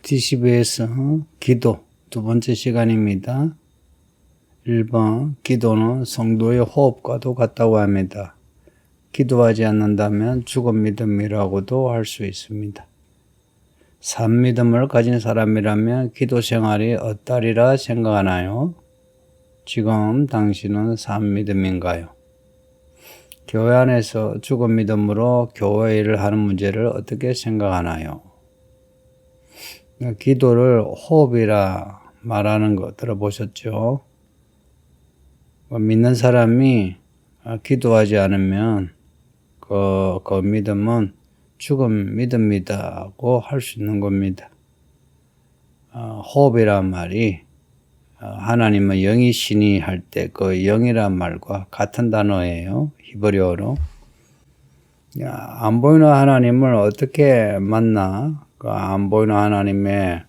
TCBS 기도 두 번째 시간입니다. 1번 기도는 성도의 호흡과도 같다고 합니다. 기도하지 않는다면 죽은 믿음이라고도 할 수 있습니다. 산 믿음을 가진 사람이라면 기도 생활이 어떠리라 생각하나요? 지금 당신은 산 믿음인가요? 교회 안에서 죽은 믿음으로 교회 일을 하는 문제를 어떻게 생각하나요? 기도를 호흡이라 말하는 거 들어보셨죠? 믿는 사람이 기도하지 않으면 그 믿음은 죽은 믿음이다고 할 수 있는 겁니다. 호흡이란 말이 하나님은 영이시니 할 때 그 영이란 말과 같은 단어예요. 히브리어로. 안 보이는 하나님을 어떻게 만나 그 안 보이는 하나님의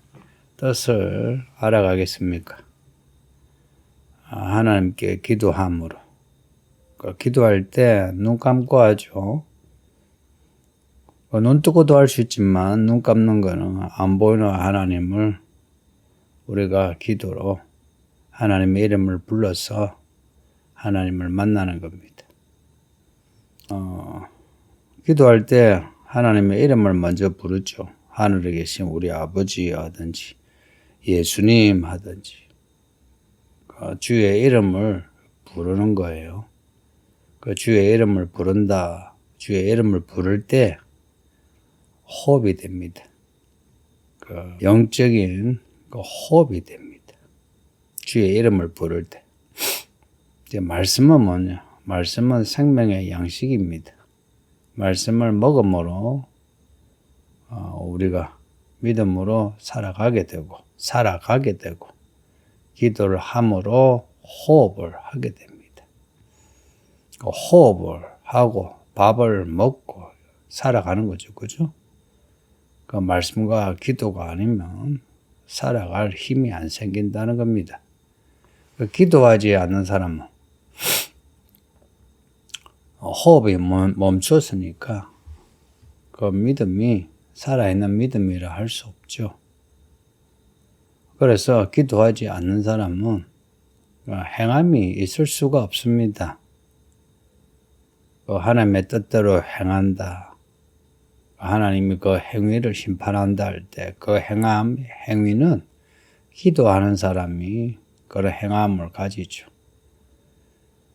뜻을 알아가겠습니까? 하나님께 기도함으로. 기도할 때 눈 감고 하죠. 눈 뜨고도 할 수 있지만 눈 감는 거는 안 보이는 하나님을 우리가 기도로 하나님의 이름을 불러서 하나님을 만나는 겁니다. 기도할 때 하나님의 이름을 먼저 부르죠. 하늘에 계신 우리 아버지 하든지 예수님 하든지 주의 이름을 부르는 거예요. 그 주의 이름을 부른다. 주의 이름을 부를 때 호흡이 됩니다. 영적인 호흡이 됩니다. 주의 이름을 부를 때. 이제 말씀은 뭐냐? 말씀은 생명의 양식입니다. 말씀을 먹음으로 우리가 믿음으로 살아가게 되고 기도를 함으로 호흡을 하게 됩니다. 호흡을 하고 밥을 먹고 살아가는 거죠. 그죠? 그 말씀과 기도가 아니면 살아갈 힘이 안 생긴다는 겁니다. 기도하지 않는 사람은 호흡이 멈췄으니까 그 믿음이 살아있는 믿음이라 할 수 없죠. 그래서 기도하지 않는 사람은 행함이 있을 수가 없습니다. 하나님의 뜻대로 행한다. 하나님이 그 행위를 심판한다 할 때 그 행위는 기도하는 사람이 그런 행함을 가지죠.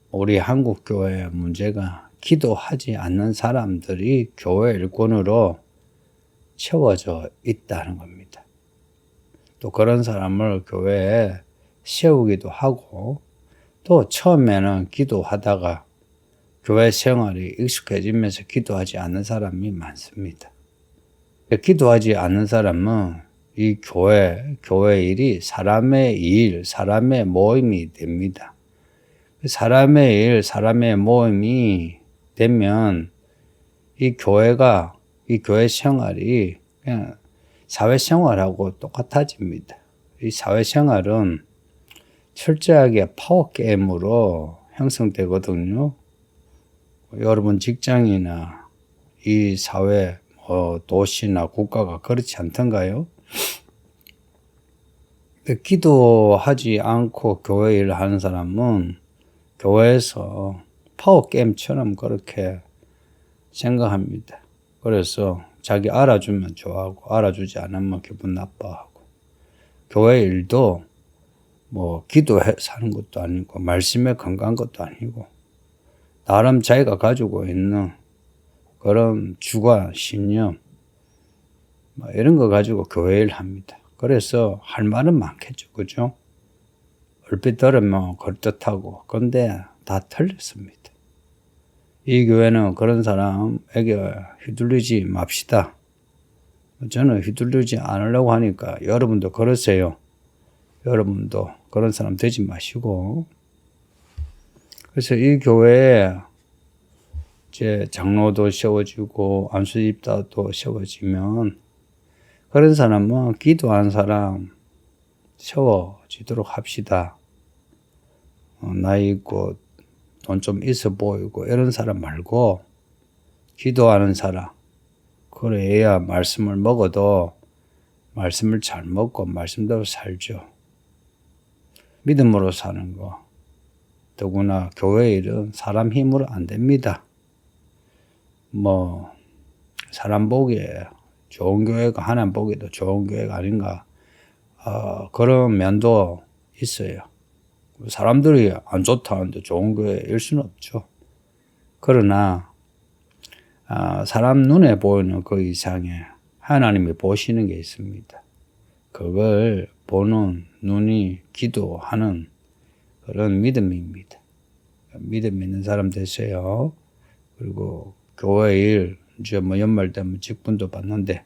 우리 한국 교회의 문제가 기도하지 않는 사람들이 교회 일꾼으로 채워져 있다는 겁니다. 또 그런 사람을 교회에 세우기도 하고 또 처음에는 기도하다가 교회 생활이 익숙해지면서 기도하지 않는 사람이 많습니다. 기도하지 않는 사람은 이 교회 일이 사람의 일, 사람의 모임이 됩니다. 사람의 일, 사람의 모임이 되면 이 교회 생활이 그냥 사회생활하고 똑같아집니다. 이 사회생활은 철저하게 파워게임으로 형성되거든요. 여러분 직장이나 이 사회, 도시나 국가가 그렇지 않던가요? 기도하지 않고 교회 일을 하는 사람은 교회에서 파워게임처럼 그렇게 생각합니다. 그래서 자기 알아주면 좋아하고 알아주지 않으면 기분 나빠하고 교회 일도 기도해서 하는 것도 아니고 말씀에 건강한 것도 아니고 나름 자기가 가지고 있는 그런 주관, 신념 이런 거 가지고 교회 일 합니다. 그래서 할 말은 많겠죠. 그죠? 얼핏 들으면 그럴듯하고 근데 다 틀렸습니다. 이 교회는 그런 사람에게 휘둘리지 맙시다. 저는 휘둘리지 않으려고 하니까 여러분도 그러세요. 여러분도 그런 사람 되지 마시고. 그래서 이 교회에 이제 장로도 세워지고 안수집사도 세워지면 그런 사람은 기도하는 사람 세워지도록 합시다. 나이 있고 돈 좀 있어 보이고 이런 사람 말고 기도하는 사람 그래야 말씀을 먹어도 말씀을 잘 먹고 말씀대로 살죠. 믿음으로 사는 거. 더구나 교회 일은 사람 힘으로 안 됩니다. 사람 보기에 좋은 교회가 하나님 보기에도 좋은 교회가 아닌가. 그런 면도 있어요. 사람들이 안 좋다는데 좋은 교회일 수는 없죠. 그러나 사람 눈에 보이는 그 이상의 하나님이 보시는 게 있습니다. 그걸 보는 눈이 기도하는 그런 믿음입니다. 믿음 있는 사람 되세요. 그리고 교회 일, 이제 연말 되면 직분도 받는데,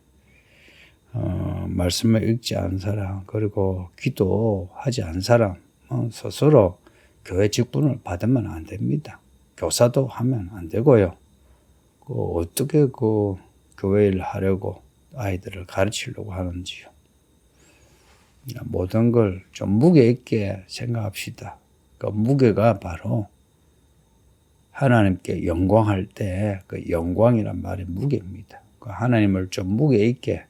말씀을 읽지 않은 사람, 그리고 기도하지 않은 사람, 스스로 교회 직분을 받으면 안 됩니다. 교사도 하면 안 되고요. 어떻게 교회 일 하려고 아이들을 가르치려고 하는지요. 모든 걸 좀 무게 있게 생각합시다. 그 무게가 바로 하나님께 영광할 때 그 영광이란 말이 무게입니다. 하나님을 좀 무게 있게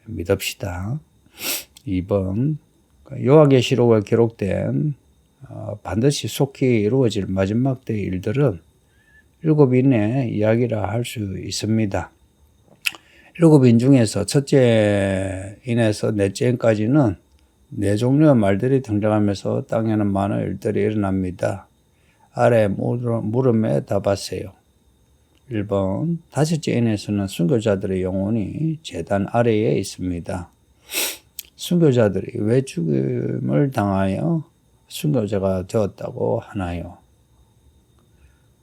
믿읍시다. 2번 요한계시록에 기록된 반드시 속히 이루어질 마지막 때의 일들은 7인의 이야기라 할 수 있습니다. 7인 중에서 첫째 인에서 넷째 인까지는 네 종류의 말들이 등장하면서 땅에는 많은 일들이 일어납니다. 아래 물음에 답하세요. 1번 다섯째 인에서는 순교자들의 영혼이 제단 아래에 있습니다. 순교자들이 왜 죽임을 당하여 순교자가 되었다고 하나요?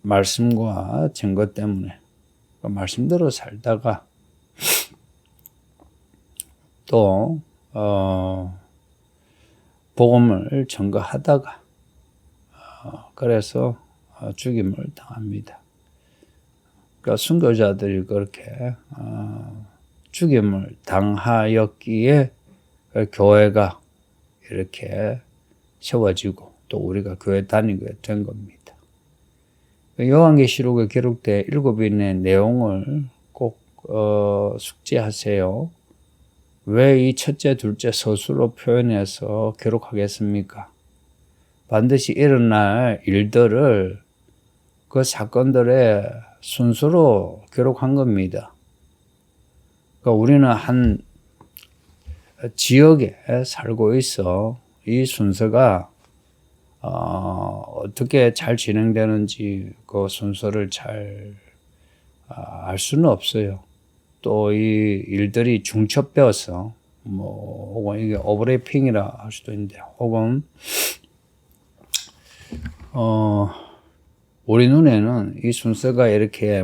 말씀과 증거 때문에 말씀대로 살다가 또 복음을 전거하다가 그래서 죽임을 당합니다. 그러니까 순교자들이 그렇게 죽임을 당하였기에 교회가 이렇게 세워지고 또 우리가 교회 다니게 된 겁니다. 요한계시록에 기록된 7인의 내용을 꼭 숙지하세요. 왜 이 첫째, 둘째 서술로 표현해서 기록하겠습니까? 반드시 일어날 일들을 그 사건들의 순서로 기록한 겁니다. 그러니까 우리는 한 지역에 살고 있어 이 순서가 어떻게 잘 진행되는지 그 순서를 잘 알 수는 없어요. 또 이 일들이 중첩되어서 혹은 이게 오버래핑이라 할 수도 있는데 혹은 우리 눈에는 이 순서가 이렇게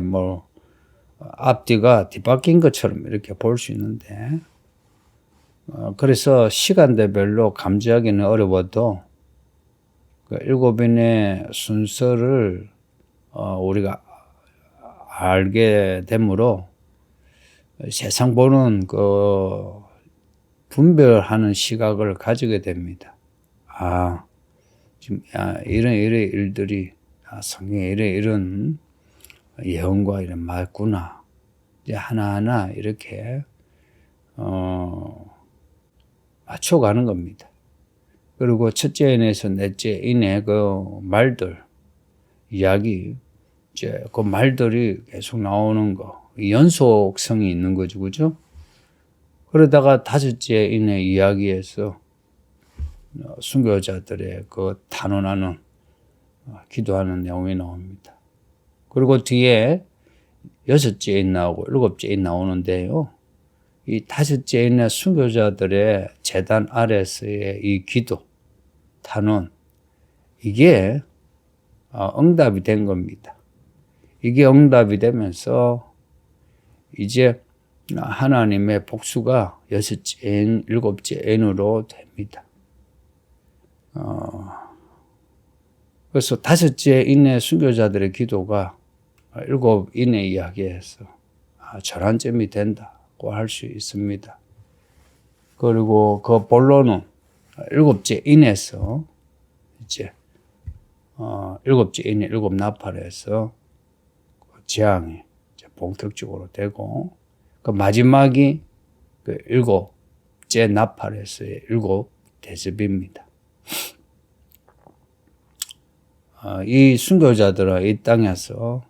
앞뒤가 뒤바뀐 것처럼 이렇게 볼 수 있는데 그래서 시간대별로 감지하기는 어려워도 그 7인의 순서를 우리가 알게 되므로 세상 보는 그 분별하는 시각을 가지게 됩니다. 지금 이런 일들이 성경에 이런 예언과 이런 맞구나. 이제 하나하나 이렇게 맞춰가는 겁니다. 그리고 첫째 인에서 넷째 인의 그 말들 이야기 이제 그 말들이 계속 나오는 거 연속성이 있는 거죠, 그죠? 그러다가 다섯째 인의 이야기에서 순교자들의 그 탄원하는 기도하는 내용이 나옵니다. 그리고 뒤에 여섯째 인 나오고 일곱째 인 나오는데요. 이 다섯째 인의 순교자들의 제단 아래서의 이 기도, 탄원, 이게 응답이 된 겁니다. 이게 응답이 되면서 이제 하나님의 복수가 여섯째 인, 일곱째 인으로 됩니다. 그래서 다섯째 인의 순교자들의 기도가 7인의 이야기에서 전환점이 된다고 할 수 있습니다. 그리고 그 본론은 7째 인에서 이제 7째 인의 7나팔에서 재앙이 이제 본격적으로 되고 그 마지막이 그 일제 나팔에서의 7 대접입니다. 이 순교자들은 이 땅에서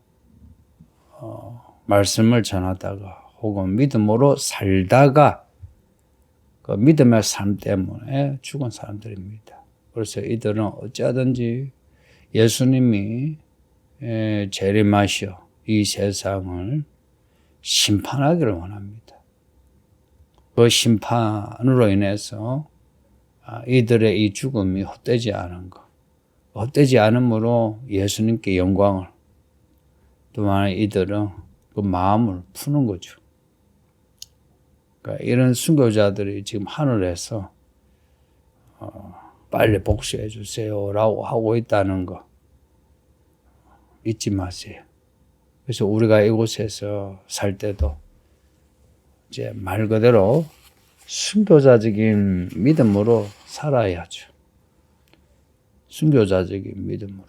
말씀을 전하다가 혹은 믿음으로 살다가 그 믿음의 삶 때문에 죽은 사람들입니다. 그래서 이들은 어찌하든지 예수님이 재림하셔 이 세상을 심판하기를 원합니다. 그 심판으로 인해서 이들의 이 죽음이 헛되지 않은 것, 헛되지 않으므로 예수님께 영광을, 또한 이들은 그 마음을 푸는 거죠. 그러니까 이런 순교자들이 지금 하늘에서 빨리 복수해 주세요라고 하고 있다는 거 잊지 마세요. 그래서 우리가 이곳에서 살 때도 이제 말 그대로 순교자적인 믿음으로 살아야죠. 순교자적인 믿음으로.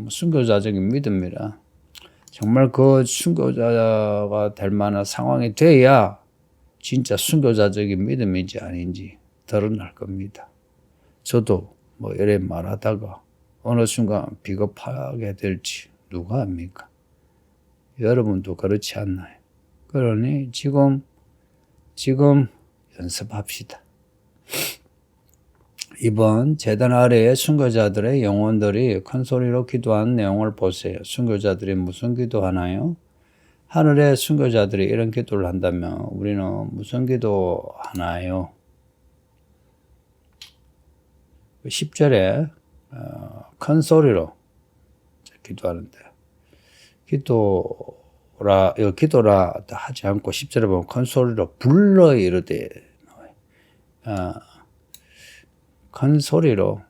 순교자적인 믿음이라 정말 그 순교자가 될 만한 상황이 돼야 진짜 순교자적인 믿음인지 아닌지 드러날 겁니다. 저도 뭐 이래 말하다가 어느 순간 비겁하게 될지 누가 압니까? 여러분도 그렇지 않나요? 그러니 지금 연습합시다. 이번 제단 아래의 순교자들의 영혼들이 큰 소리로 기도한 내용을 보세요. 순교자들이 무슨 기도하나요? 하늘의 순교자들이 이런 기도를 한다면 우리는 무슨 기도하나요? 10절에 큰 소리로 기도하는데 기도라 하지 않고 10절에 보면 큰 소리로 불러 이르되 큰 소리로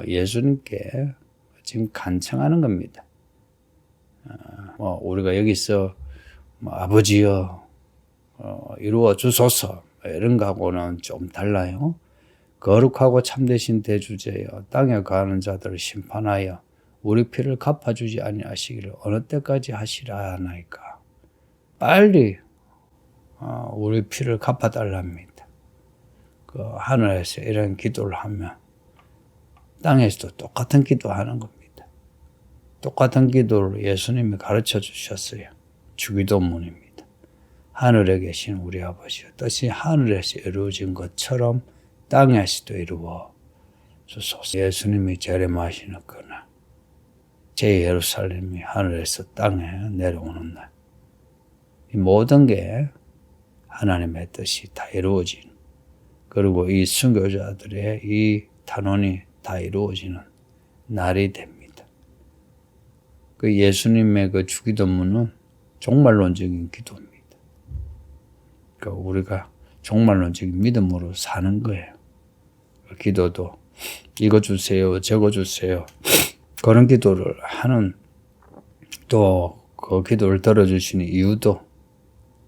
예수님께 지금 간청하는 겁니다. 우리가 여기서 아버지여 이루어 주소서 이런 거하고는 좀 달라요. 거룩하고 참되신 대주제여 땅에 가는 자들을 심판하여 우리 피를 갚아주지 아니하시기를 어느 때까지 하시라 하나이까. 빨리 우리 피를 갚아달랍니다. 그 하늘에서 이런 기도를 하면 땅에서도 똑같은 기도하는 겁니다. 똑같은 기도를 예수님이 가르쳐 주셨어요. 주기도문입니다. 하늘에 계신 우리 아버지여 뜻이 하늘에서 이루어진 것처럼 땅에서도 이루어 주소서. 예수님이 재림하시는 그날 제 예루살렘이 하늘에서 땅에 내려오는 날 이 모든 게 하나님의 뜻이 다 이루어지는 그리고 이 순교자들의 이 탄원이 다 이루어지는 날이 됩니다. 그 예수님의 그 주기도문은 종말론적인 기도입니다. 그러니까 우리가 종말론적인 믿음으로 사는 거예요. 기도도 이거 주세요, 저거 주세요. 그런 기도를 하는 또 그 기도를 들어주시는 이유도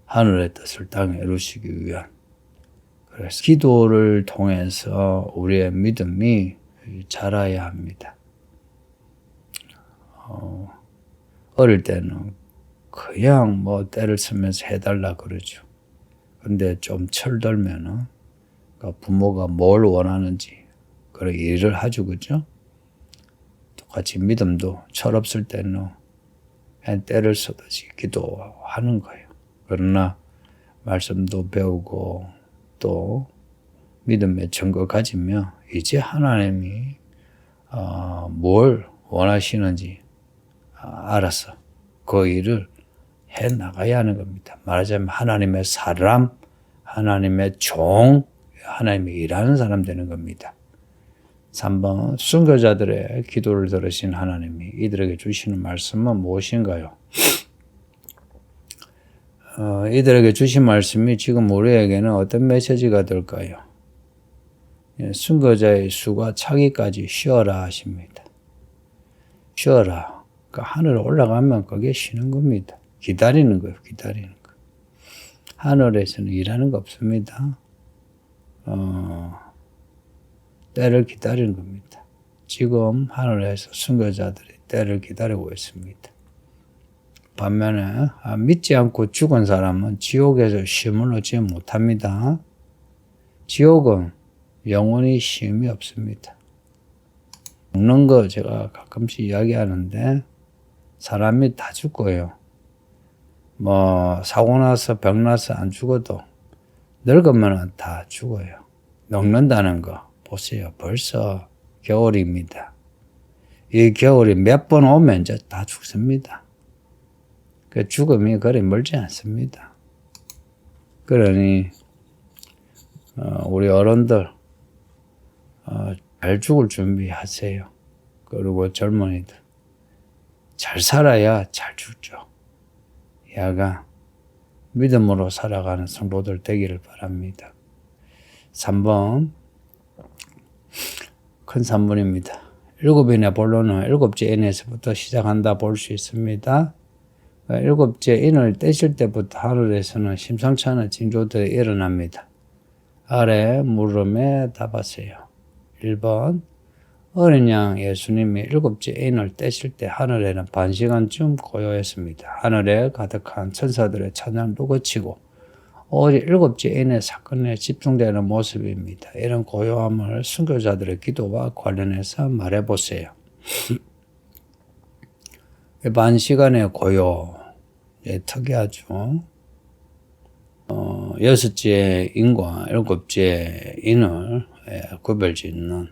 하늘의 뜻을 땅에 이루시기 위한 그래서 기도를 통해서 우리의 믿음이 자라야 합니다. 어릴 때는 그냥 뭐 때를 쓰면서 해달라 그러죠. 근데 좀 철들면은 부모가 뭘 원하는지 그런 일을 하죠, 그죠? 똑같이 믿음도 철없을 때는 그냥 때를 쓰듯이 기도하는 거예요. 그러나 말씀도 배우고 또 믿음의 증거 가지며 이제 하나님이 뭘 원하시는지 알아서 그 일을 해 나가야 하는 겁니다. 말하자면 하나님의 사람, 하나님의 종, 하나님이 일하는 사람 되는 겁니다. 3번 순교자들의 기도를 들으신 하나님이 이들에게 주시는 말씀은 무엇인가요? 이들에게 주신 말씀이 지금 우리에게는 어떤 메시지가 될까요? 순교자의 수가 차기까지 쉬어라 하십니다. 쉬어라. 그러니까 하늘에 올라가면 그게 쉬는 겁니다. 기다리는 거예요. 기다리는 거. 하늘에서는 일하는 거 없습니다. 때를 기다리는 겁니다. 지금 하늘에서 순교자들이 때를 기다리고 있습니다. 반면에 믿지 않고 죽은 사람은 지옥에서 쉼을 얻지 못합니다. 지옥은 영원히 쉼이 없습니다. 죽는 거 제가 가끔씩 이야기하는데 사람이 다 죽어요. 뭐 사고 나서 병 나서 안 죽어도 늙으면 다 죽어요. 늙는다는 거 보세요. 벌써 겨울입니다. 이 겨울이 몇 번 오면 이제 다 죽습니다. 그 죽음이 그리 멀지 않습니다. 그러니 우리 어른들 잘 죽을 준비하세요. 그리고 젊은이들 잘 살아야 잘 죽죠. 야가 믿음으로 살아가는 성도들 되기를 바랍니다. 3번 큰 산문입니다. 7인의 본론은 7째 인에서부터 시작한다 볼 수 있습니다. 7째 인을 떼실 때부터 하늘에서는 심상치 않은 징조들이 일어납니다. 아래 물음에 답하세요. 1번 어린 양 예수님이 7째 인을 떼실 때 하늘에는 반 시간쯤 고요했습니다. 하늘에 가득한 천사들의 찬양도 그치고 오직 7째 인의 사건에 집중되는 모습입니다. 이런 고요함을 순교자들의 기도와 관련해서 말해보세요. 반 시간의 고요, 특이하죠. 6째 인과 7째 인을 구별짓는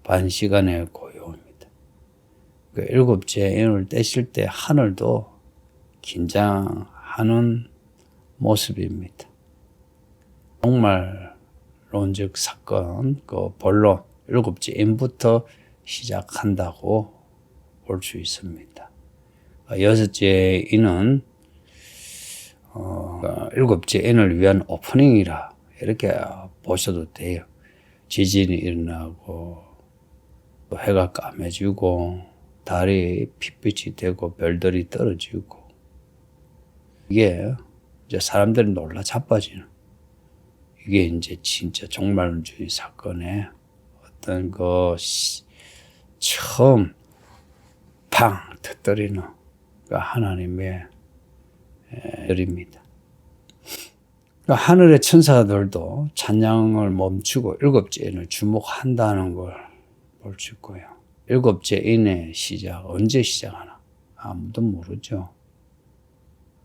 반 시간의 고요입니다. 그 7째 인을 떼실 때 하늘도 긴장하는 모습입니다. 종말론적 사건, 그 본론 7째 인부터 시작한다고 볼 수 있습니다. 6째 인은 7째 인을 위한 오프닝이라 이렇게 보셔도 돼요. 지진이 일어나고 해가 까매지고 달이 핏빛이 되고 별들이 떨어지고 이게 이제 사람들이 놀라 자빠지는 이게 이제 진짜 종말주의 사건의 어떤 처음 팡 터뜨리는 하나님의 일입니다. 하늘의 천사들도 찬양을 멈추고 7째 인을 주목한다는 걸 볼 수 있고요. 7째 인의 시작, 언제 시작하나 아무도 모르죠.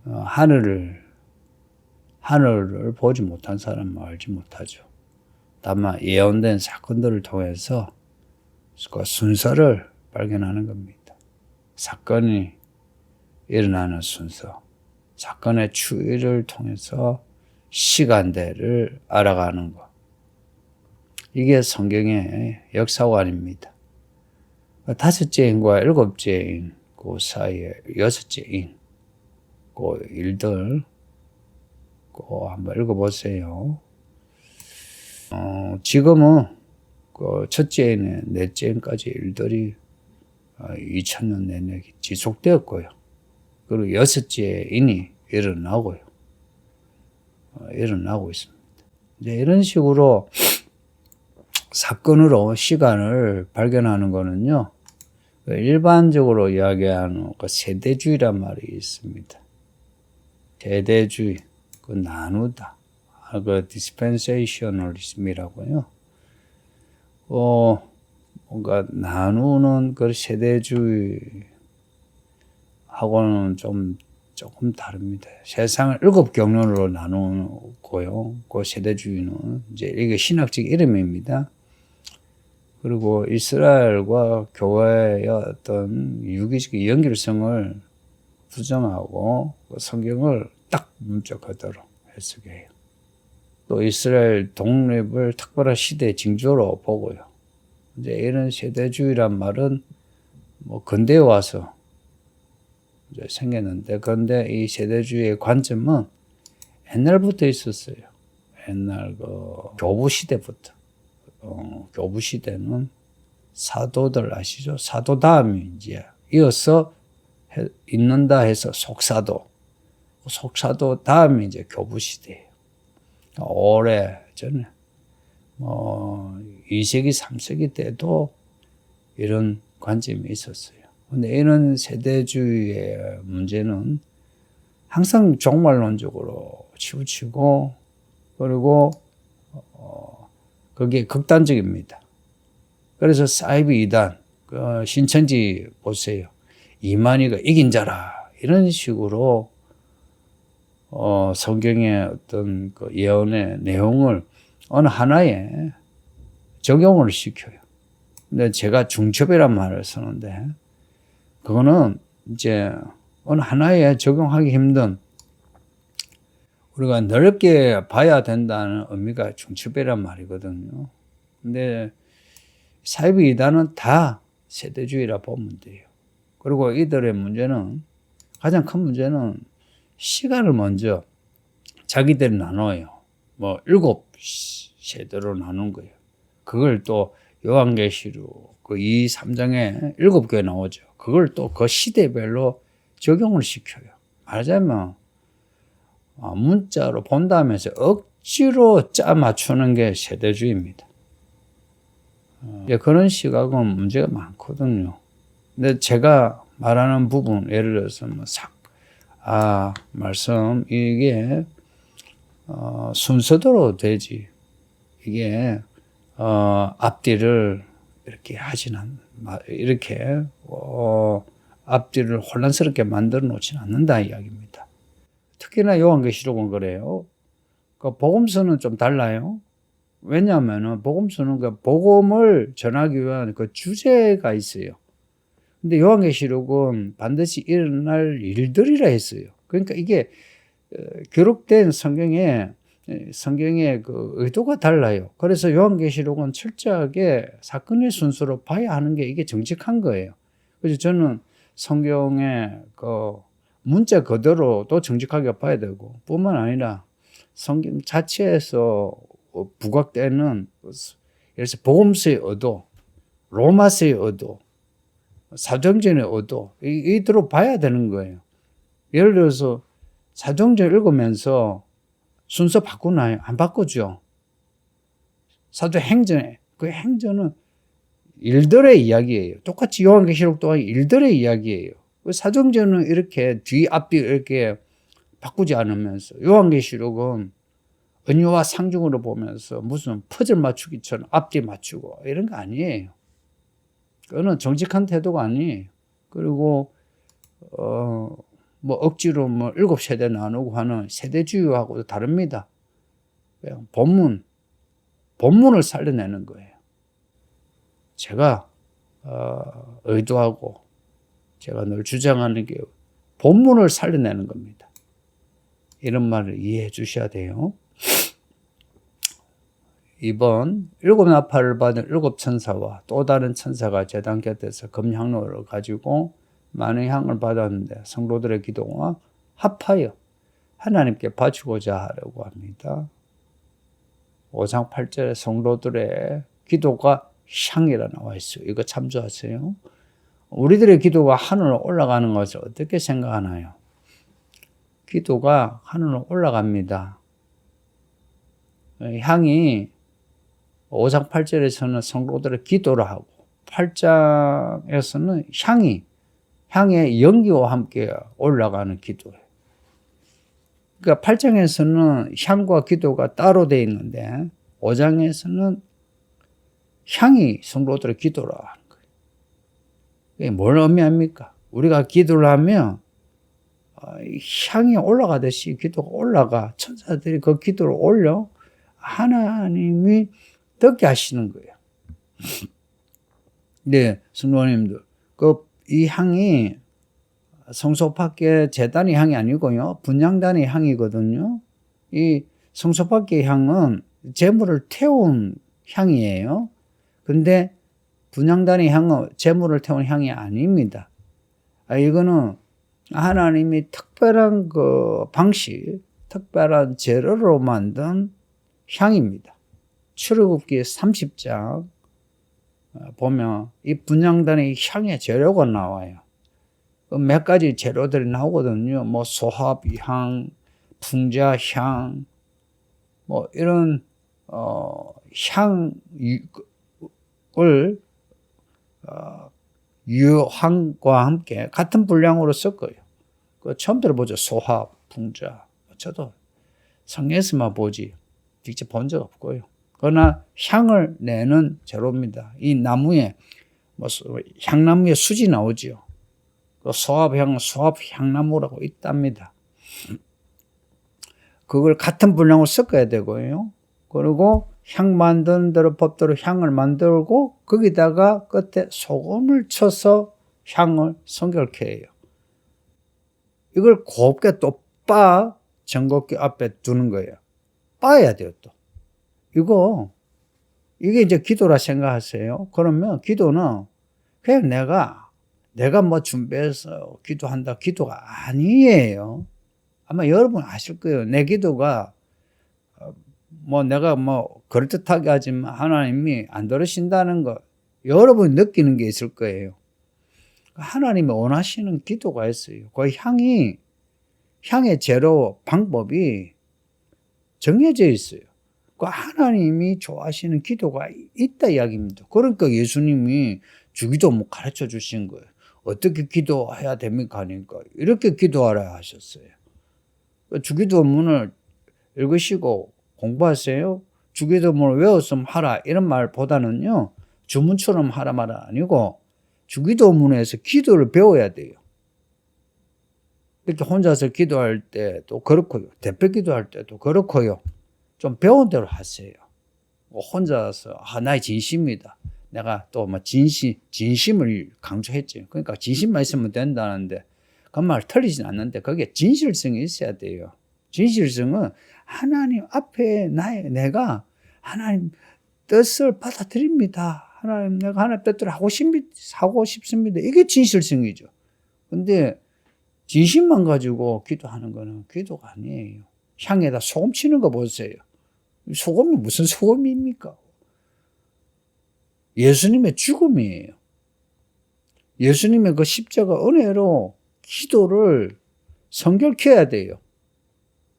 하늘을 보지 못한 사람은 알지 못하죠. 다만 예언된 사건들을 통해서 그 순서를 발견하는 겁니다. 사건이 일어나는 순서, 사건의 추이를 통해서 시간대를 알아가는 것. 이게 성경의 역사관입니다. 5째 인과 7째 인, 그 사이에 6째 인, 그 일들, 그 한번 읽어보세요. 지금은 그 첫째 인에 넷째 인까지 일들이 2000년 내내 지속되었고요. 그리고 6째 인이 일어나고 있습니다. 이제 이런 식으로 사건으로 시간을 발견하는 거는요, 일반적으로 이야기하는 그 세대주의란 말이 있습니다. 세대주의, 그 나누다, 그 디스펜세이셔널리즘이라고요. 뭔가 나누는 그 세대주의하고는 조금 다릅니다. 세상을 7경륜으로 나누고요. 그 세대주의는 이제 이게 신학적 이름입니다. 그리고 이스라엘과 교회의 어떤 유기적 연결성을 부정하고 그 성경을 딱 문자 그대로 해석해요. 또 이스라엘 독립을 특별한 시대의 징조로 보고요. 이제 이런 세대주의란 말은 뭐 근대에 와서 이제 생겼는데, 그런데 이 세대주의의 관점은 옛날부터 있었어요. 옛날 교부 시대부터. 교부 시대는 사도들 아시죠? 사도 다음이 이제 이어서 있는다 해서 속사도 다음이 이제 교부 시대예요. 오래 전에 2세기, 3세기 때도 이런 관점이 있었어요. 근데 이런 세대주의의 문제는 항상 종말론적으로 치우치고, 그리고 그게 극단적입니다. 그래서 사이비 이단, 신천지 보세요. 이만희가 이긴 자라. 이런 식으로, 성경의 어떤 그 예언의 내용을 어느 하나에 적용을 시켜요. 근데 제가 중첩이란 말을 쓰는데, 그거는 이제 어느 하나에 적용하기 힘든, 우리가 넓게 봐야 된다는 의미가 중첩이란 말이거든요. 근데 사이비 이단은 다 세대주의라 보면 돼요. 그리고 이들의 문제는, 가장 큰 문제는 시간을 먼저 자기들이 나눠요. 뭐 7세대로 나눈 거예요. 그걸 또 요한계시록 그 2, 3장에 7개 나오죠. 그걸 또 그 시대별로 적용을 시켜요. 말하자면 문자로 본다면서 억지로 짜 맞추는 게 세대주의입니다. 그런 시각은 문제가 많거든요. 근데 제가 말하는 부분, 예를 들어서 뭐 말씀 이게 순서대로 되지. 이게 앞뒤를 이렇게 하지는 이렇게 앞뒤를 혼란스럽게 만들어 놓지는 않는다 이야기입니다. 특히나 요한계시록은 그래요. 그 복음서는 좀 달라요. 왜냐하면은 복음서는 그 복음을 전하기 위한 그 주제가 있어요. 근데 요한계시록은 반드시 일어날 일들이라 했어요. 그러니까 이게 기록된 성경의 그 의도가 달라요. 그래서 요한계시록은 철저하게 사건의 순서로 봐야 하는 게 이게 정직한 거예요. 그래서 저는 성경의 그 문자 그대로도 정직하게 봐야 되고, 뿐만 아니라 성경 자체에서 부각되는, 예를 들어서 복음서의 의도, 로마서의 의도, 사도행전의 의도, 이대로 봐야 되는 거예요. 예를 들어서 사도행전 읽으면서 순서 바꾸나요? 안 바꾸죠. 사도행전에, 그 행전은 일들의 이야기예요. 똑같이 요한계시록 또한 일들의 이야기예요. 사도행전은 이렇게 뒤, 앞뒤 이렇게 바꾸지 않으면서, 요한계시록은 은유와 상중으로 보면서 무슨 퍼즐 맞추기처럼 앞뒤 맞추고 이런 거 아니에요. 그거는 정직한 태도가 아니에요. 그리고 뭐 억지로 뭐 7세대 나누고 하는 세대주의하고도 다릅니다. 그냥 본문을 살려내는 거예요. 제가 의도하고 제가 늘 주장하는 게 본문을 살려내는 겁니다. 이런 말을 이해해 주셔야 돼요. 이번 7나팔을 받은 7천사와 또 다른 천사가 제단 곁에서 금향로를 가지고 많은 향을 받았는데 성도들의 기도와 합하여 하나님께 바치고자 하려고 합니다. 5장 8절에 성도들의 기도가 향이라 나와 있어요. 이거 참조하세요. 우리들의 기도가 하늘로 올라가는 것을 어떻게 생각하나요? 기도가 하늘로 올라갑니다. 향이 5장 8절에서는 성도들의 기도를 하고 8장에서는 향의 연기와 함께 올라가는 기도예요. 그러니까 8장에서는 향과 기도가 따로 되어 있는데 5장에서는 향이 성도들의 기도를 하는 거예요. 이게 뭘 의미합니까? 우리가 기도를 하면 향이 올라가듯이 기도가 올라가, 천사들이 그 기도를 올려 하나님이 듣게 하시는 거예요. 네, 성도님들, 이 향이 성소 밖에 제단의 향이 아니고요, 분향단의 향이거든요. 이 성소 밖의 향은 제물을 태운 향이에요. 근데 분향단의 향은 제물을 태운 향이 아닙니다. 이거는 하나님이 특별한 그 방식, 특별한 재료로 만든 향입니다. 출애굽기 30장 보면 이 분향단의 향의 재료가 나와요. 몇 가지 재료들이 나오거든요. 뭐 소합향, 풍자향, 뭐 이런 향을 유황과 함께 같은 분량으로 섞어요. 처음 들어보죠. 소합, 풍자. 저도 성경에서만 보지. 직접 본 적 없고요. 그러나 향을 내는 재료입니다. 이 나무에 향나무에 수지 나오지요. 그 소합향나무라고 있답니다. 그걸 같은 분량으로 섞어야 되고요. 그리고 향 만드는 대로 법대로 향을 만들고 거기다가 끝에 소금을 쳐서 향을 성결케 해요. 이걸 곱게 또 전곡기 앞에 두는 거예요. 빻아야 돼요, 또. 이게 이제 기도라 생각하세요. 그러면 기도는 그냥 내가 뭐 준비해서 기도한다. 기도가 아니에요. 아마 여러분 아실 거예요. 내 기도가 내가 그럴듯하게 하지만 하나님이 안 들으신다는 거 여러분이 느끼는 게 있을 거예요. 하나님이 원하시는 기도가 있어요. 그 향의 재료 방법이 정해져 있어요. 그 하나님이 좋아하시는 기도가 있다 이야기입니다. 그러니까 예수님이 주기도 가르쳐 주신 거예요. 어떻게 기도해야 됩니까? 하니까 이렇게 기도하라 하셨어요. 주기도문을 읽으시고 공부하세요. 주기도문을 외웠으면 하라 이런 말보다는요. 주문처럼 하라 말은 아니고 주기도문에서 기도를 배워야 돼요. 이렇게 혼자서 기도할 때도 그렇고요. 대표 기도할 때도 그렇고요. 좀 배운 대로 하세요. 혼자서 나의 진심이다. 내가 또 진심을 강조했죠. 그러니까 진심만 있으면 된다는데 그 말 틀리진 않는데 거기에 진실성이 있어야 돼요. 진실성은 하나님 앞에 내가 하나님 뜻을 받아들입니다. 내가 하나님 뜻대로 하고 싶습니다. 이게 진실성이죠. 근데 진심만 가지고 기도하는 거는 기도가 아니에요. 향에다 소금 치는 거 보세요. 소금이 무슨 소금입니까? 예수님의 죽음이에요. 예수님의 그 십자가 은혜로 기도를 성결케 해야 돼요.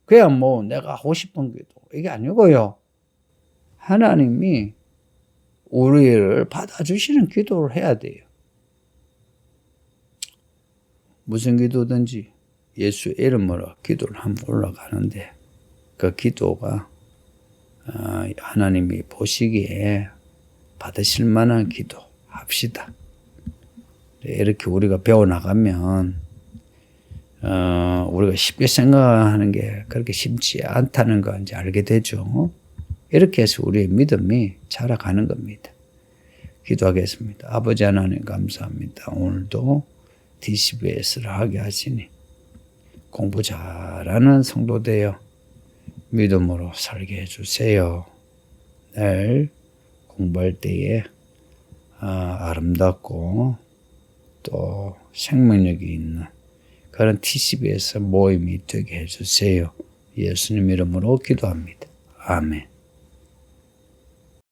그냥 내가 하고 싶은 기도 이게 아니고요. 하나님이 우리를 받아주시는 기도를 해야 돼요. 무슨 기도든지 예수 이름으로 기도를 한번 올라가는데 그 기도가 하나님이 보시기에 받으실 만한 기도 합시다. 이렇게 우리가 배워나가면 우리가 쉽게 생각하는 게 그렇게 쉽지 않다는 거 이제 알게 되죠. 이렇게 해서 우리의 믿음이 자라가는 겁니다. 기도하겠습니다. 아버지 하나님 감사합니다. 오늘도 DCBS를 하게 하시니 공부 잘하는 성도 되어 믿음으로 살게 해주세요. 내일 공부할 때에 아름답고 또 생명력이 있는 그런 TCBS 모임이 되게 해주세요. 예수님 이름으로 기도합니다. 아멘.